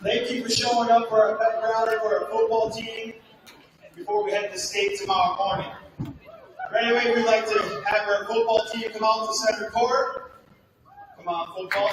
Thank you for showing up for our pep rally for our football team before we head to state tomorrow morning. Right away, we'd like to have our football team come out to center court. Come on, football.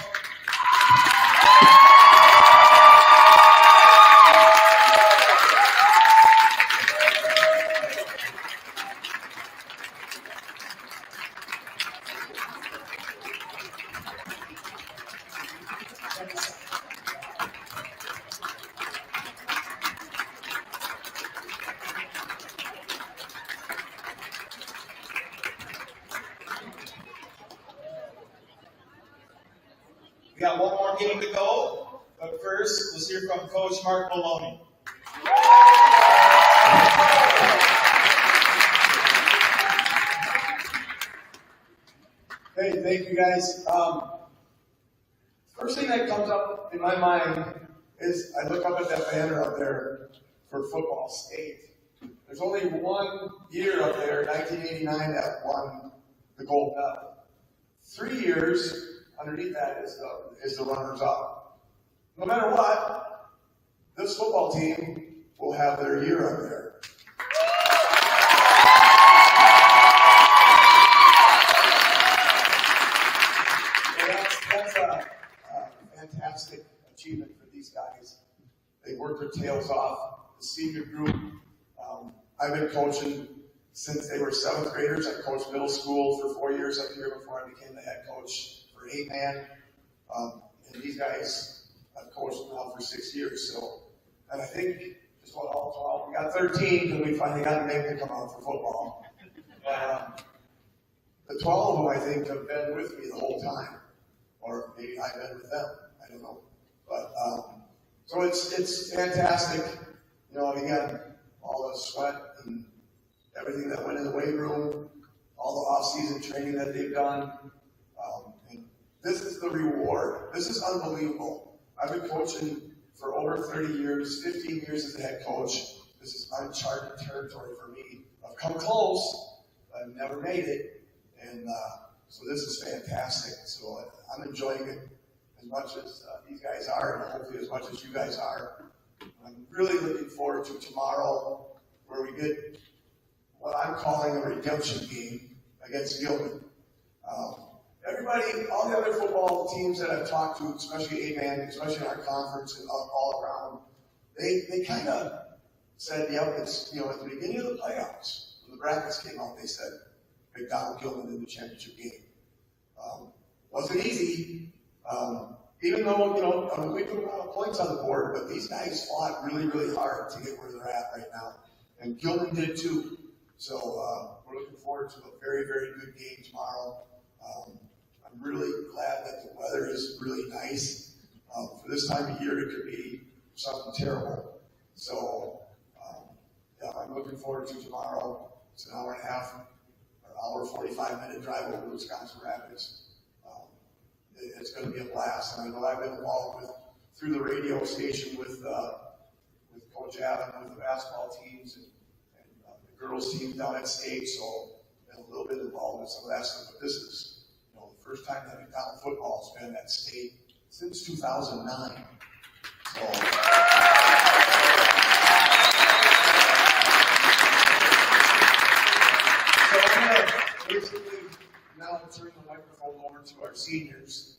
We got one more game to go, but first, let's hear from Coach Mark Maloney. Hey, thank you guys. First thing that comes up in my mind is I look up at that banner up there for football state. There's only one year up there, 1989, that won the gold medal. 3 years underneath that is the runners up. No matter what, this football team will have their year up there. That's a fantastic achievement for these guys. They worked their tails off. The senior group, I've been coaching since they were 7th graders. I coached middle school for 4 years up here before I became the head coach for 8-man. And these guys I've coached now for 6 years. So, and I think just about all 12. We got 13 because we finally got Nick to come out for football. The 12 of them, I think, have been with me the whole time. Or maybe I've been with them. I don't know. But so it's fantastic. You know, again, all the sweat and everything that went in the weight room, all the off-season training that they've done. And this is the reward. This is unbelievable. I've been coaching for over 30 years, 15 years as the head coach. This is uncharted territory for me. I've come close, but I've never made it. And so this is fantastic. So I'm enjoying it as much as these guys are, and hopefully as much as you guys are. I'm really looking forward to tomorrow, where we get what I'm calling a redemption game against Gilman. Everybody, all the other football teams that I've talked to, especially 8-man, especially in our conference and all around, they kind of said, yep, it's, you know, at the beginning of the playoffs, when the brackets came out, they said, McDonald Gilman in the championship game. Wasn't easy, even though, you know, we put a lot of points on the board, but these guys fought really, really hard to get where they're at right now. And Gilman did too. So we're looking forward to a very, very good game tomorrow. I'm really glad that weather is really nice. For this time of year, it could be something terrible. So, yeah, I'm looking forward to tomorrow. It's an hour and a half, or hour 45-minute drive over to Wisconsin Rapids. It's going to be a blast, and I know I've been involved through the radio station with Coach Adam, with the basketball teams and the girls team down at state, so I've been a little bit involved with some of that stuff. But this is, the first time that McDonald football has been at state since 2009. So. Basically, now turn the microphone over to our seniors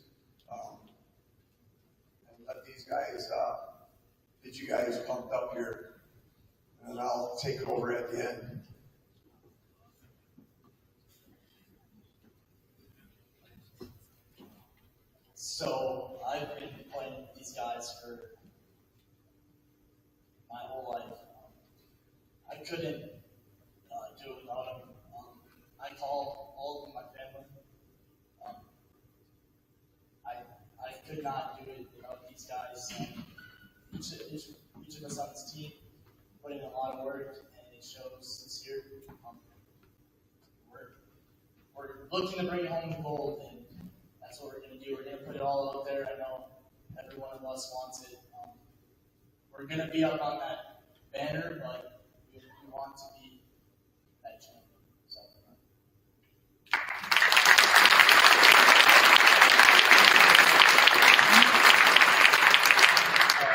and let these guys get you guys pumped up here, and I'll take it over at the end. So I've been playing with these guys for my whole life. I couldn't do it without them. I call all of them my family. I could not do it without these guys. Each of us on this team put in a lot of work, and it shows this year. We're looking to bring home the gold, and that's what we're going to do. We're going to put it all out there. I know every one of us wants it. We're going to be up on that banner, but we want to be that champion. So.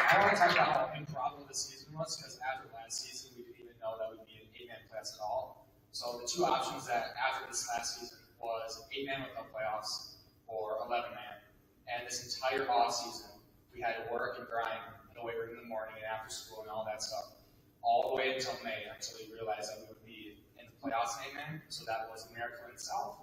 I want to talk about how improbable this season was, because after last season, we didn't even know that we'd be an 8-man class at all. So the two options that after this last season was 8-man with no playoffs or 11-man. And this entire offseason, we had to work and grind in the weight room in the morning and after school and all that stuff, all the way until May, until we realized that we would be in the playoffs in 8-man. So that was a miracle in itself.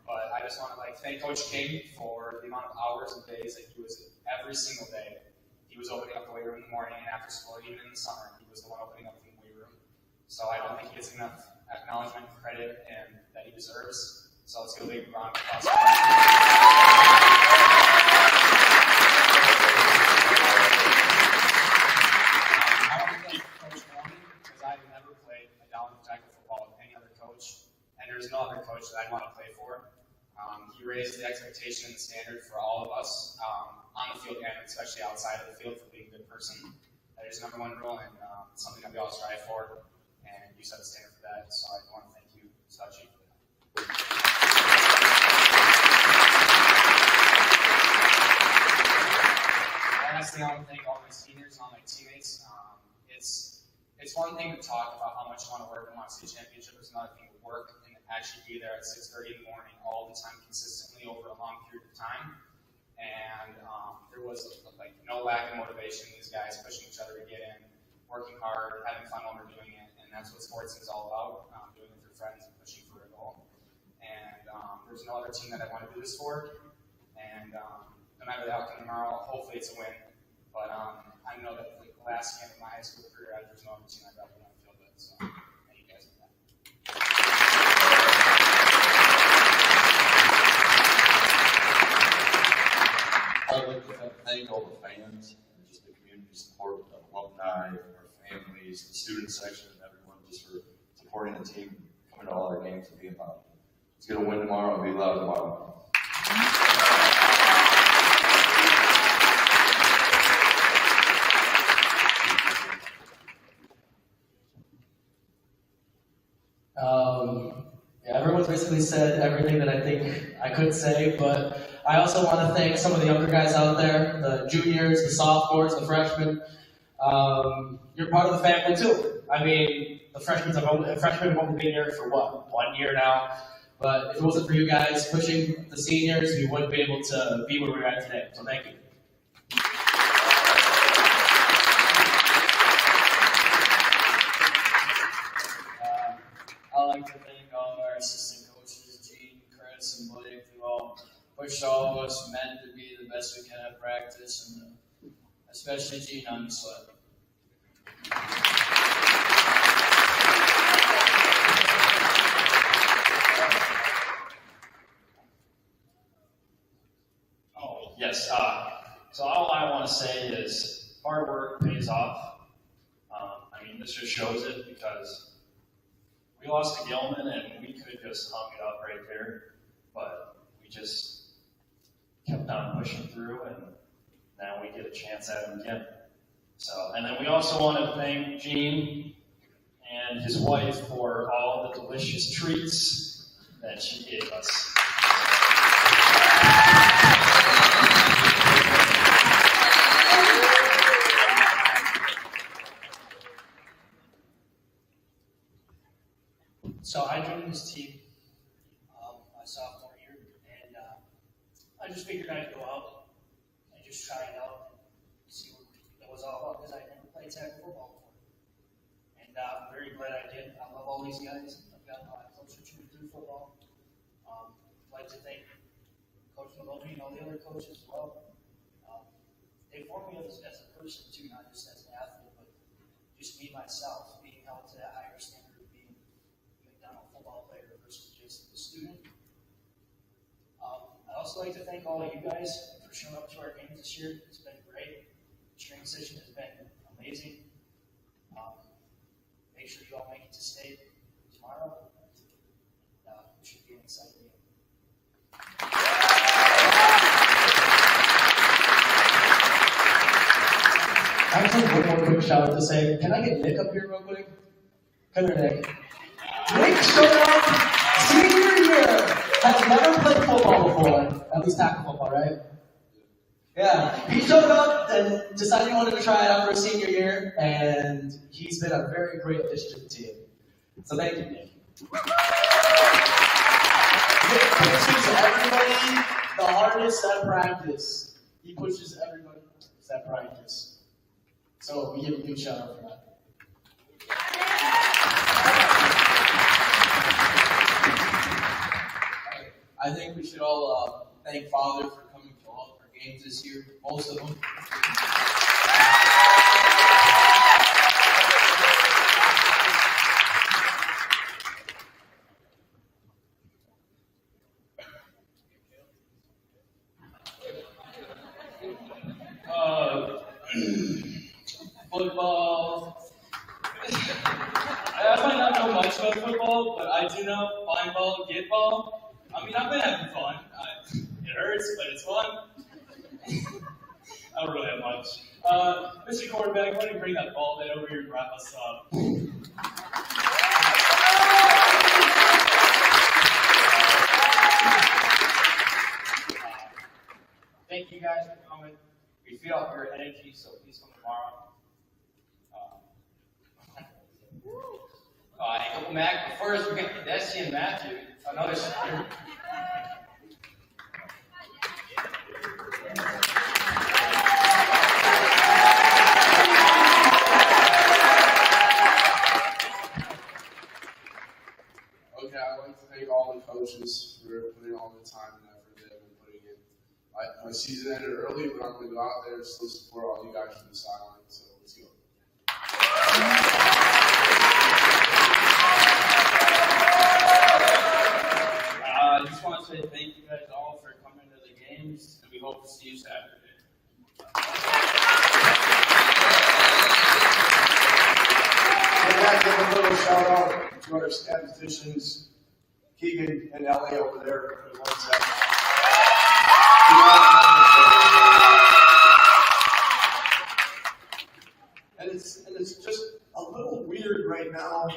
But I just want to thank Coach King for the amount of hours and days that he was every single day. He was opening up the weight room in the morning and after school, even in the summer. He was the one opening up the weight room. So I don't think he gets enough acknowledgement, credit, and that he deserves. So let's give a big round of applause. I want to thank Coach Maloney, because I've never played a down tackle football with any other coach, and there's no other coach that I'd want to play for. He raised the expectation and the standard for all of us on the field and especially outside of the field for being a good person. That is number one rule, and something that we all strive for, and you set the standard for that, so I want to thank you, Sachi, for that. Lastly, I want to thank all my seniors and all my teammates. It's one thing to talk about how much you want to work and want to see a championship. It's another thing to work and actually be there at 6:30 in the morning all the time consistently over a long period of time. And there was no lack of motivation. These guys pushing each other to get in, working hard, having fun while we're doing it. And that's what sports is all about, doing it with your friends and pushing for a goal. And there's no other team that I want to do this for. And no matter the outcome tomorrow, hopefully it's a win. But I know that the last game of my high school career, there's no other team I'd rather want to field with. So thank you guys for that. I'd like to thank all the fans and just the community support, the alumni, our families, the student section, and everyone just for supporting the team, coming to all our games and being loud. Let's get a win tomorrow and be loud tomorrow. Everyone's basically said everything that I think I could say, but I also want to thank some of the younger guys out there, the juniors, the sophomores, the freshmen. You're part of the family too. I mean, the freshmen have only been here for 1 year now. But if it wasn't for you guys pushing the seniors, we wouldn't be able to be where we're at today. So thank you. I'd like to thank all of our assistant coaches, Gene, Chris, and Blake, who all pushed all of us men to be the best we can at practice, and especially Gene on the sled. Yes. So all I want to say is hard work pays off. I mean, this just shows it because we lost to Gilman and we could just hung it up right there, but we just kept on pushing through, and now we get a chance at him again. So, and then we also want to thank Gene and his wife for all the delicious treats that she gave us. So I joined this team my sophomore year, and I just figured I'd go out and just try it out and see what it was all about, because I never played tackle football before. And I'm very glad I did. I love all these guys. I've gotten a lot closer to through football. I'd like to thank Coach Maloney and all the other coaches as well. They formed me as a person too, not just as an athlete, but just me myself, being held to that higher standard of being a McDonald football player versus just a student. I'd also like to thank all of you guys for showing up to our games this year. It's been great. The training session has been amazing. Make sure you all make it to state tomorrow. It should be an exciting game. I just have one more quick shout out to say, can I get Nick up here real quick? Come here, Nick. Nick showed up senior year, has never played football before, at least tackle football, right? Yeah, he showed up and decided he wanted to try it out for his senior year, and he's been a very great addition to the team. So thank you, Nick. Nick pushes everybody the hardest at practice. He pushes everybody at practice. So we give a big shout out for that. I think we should all thank Father for coming to all of our games this year, most of them. Football. I might not know much about football, but I do know find ball, get ball. I mean, I've been having fun. It hurts, but it's fun. I don't really have much. Mr. Quarterback, why don't you bring that ball bit over here and wrap us up? Thank you guys for coming. We feel off your energy, so please come tomorrow. Mac, but first we got Desi and Matthew. Another speaker. Okay, I'd like to thank all the coaches for putting all the time and effort they've been putting in. My season ended early, but I'm going to go out there and still support all you guys from the sideline, so let's go. I just want to say thank you guys all for coming to the games, and we hope to see you Saturday. I'd like to give a little shout out to our statisticians, Keegan and Ellie over there. And it's just a little weird right now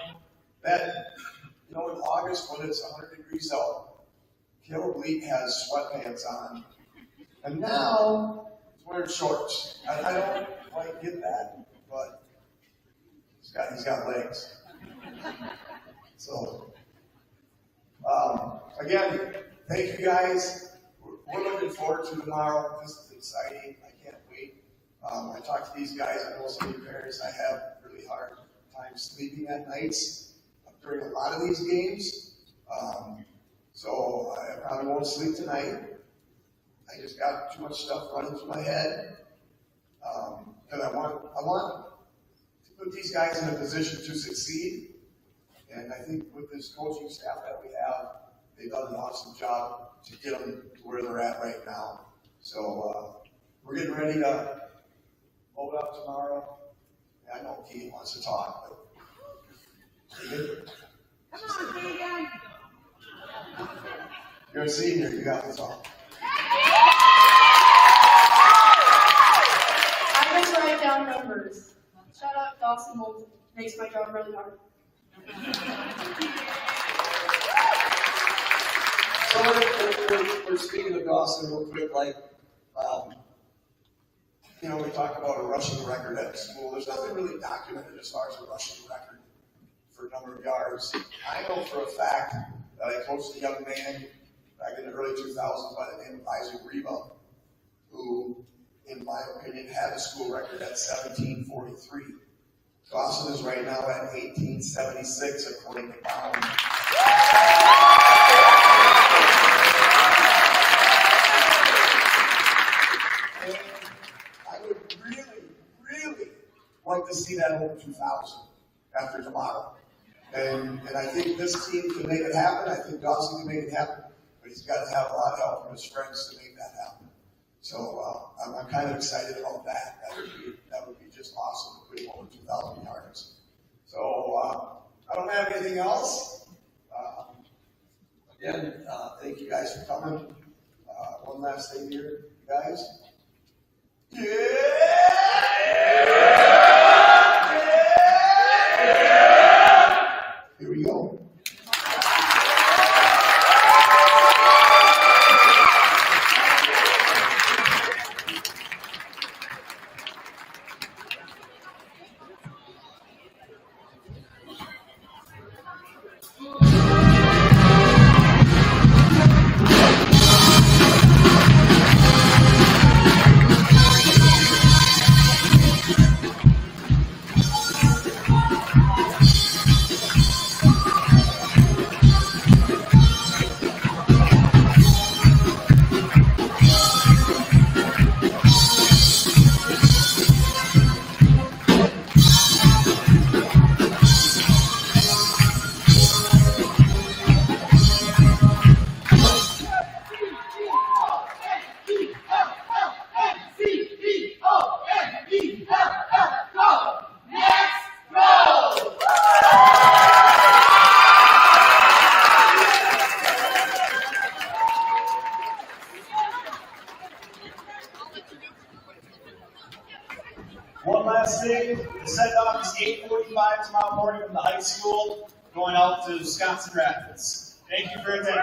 that, in August when it's 100 degrees out, Caleb Leak has sweatpants on. And now he's wearing shorts. I don't quite get that, but he's got legs. So, again, thank you guys. We're looking forward to tomorrow. This is exciting. I can't wait. I talk to these guys. I know some of you parents, I have really hard time sleeping at nights during a lot of these games. So I probably won't sleep tonight. I just got too much stuff running through my head. Because I want to put these guys in a position to succeed. And I think with this coaching staff that we have, they've done an awesome job to get them to where they're at right now. So we're getting ready to load up tomorrow. I know Keegan wants to talk, but Come on, Keegan. You're a senior, you got to talk. I just write down numbers. Shout out Dawson Moulton. Makes my job really hard. So we're speaking of Dawson real quick, like, we talk about a rushing record at school. There's nothing really documented as far as a rushing record for a number of yards. I know for a fact that I coached a young man back in the early 2000s by the name of Isaac Reba, who, in my opinion, had a school record at 1743. Dawson is right now at 1876, according to Bound. And I would really like to see that over 2000 after tomorrow. And I think this team can make it happen. I think Dawson can make it happen. But he's got to have a lot of help from his friends to make that happen. So I'm kind of excited about that. That would be just awesome to put him over 2,000 yards. So I don't have anything else. Again, thank you guys for coming. One last thing here, guys. Here we go. One last thing, the send-off is 8:45 tomorrow morning from the high school, going out to Wisconsin Rapids. Thank you for attending.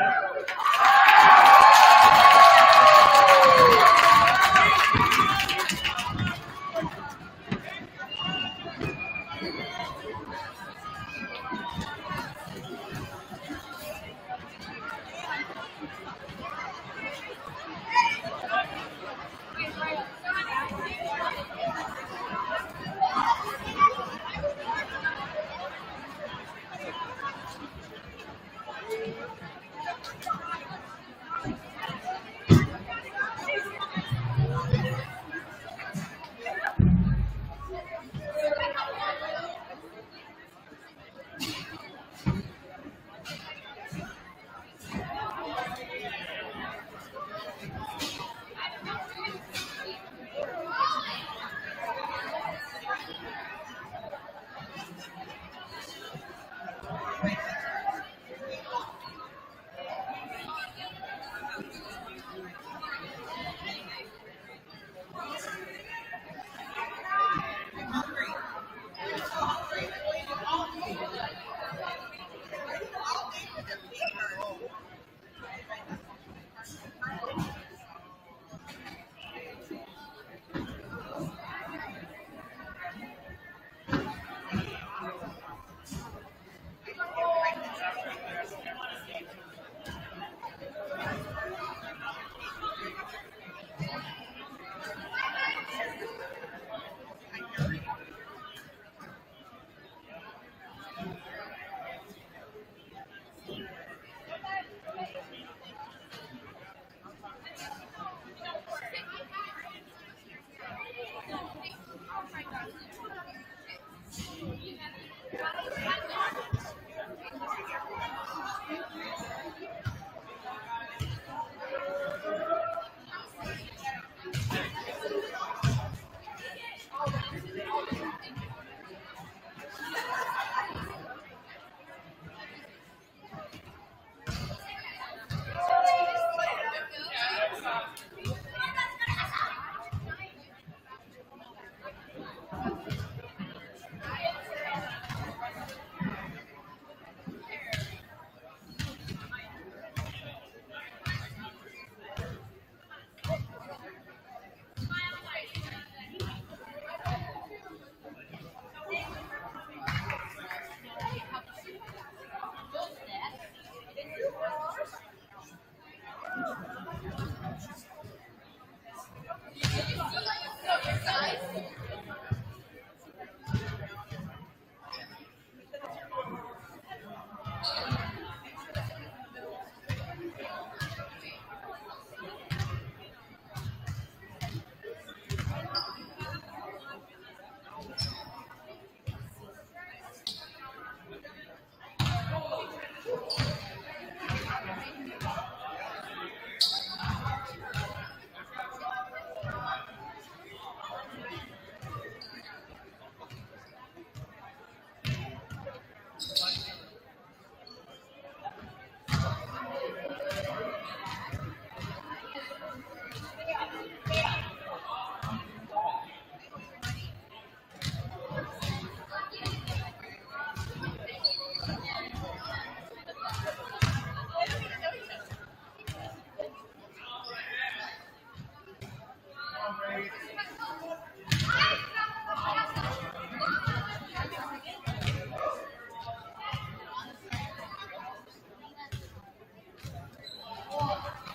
Ball.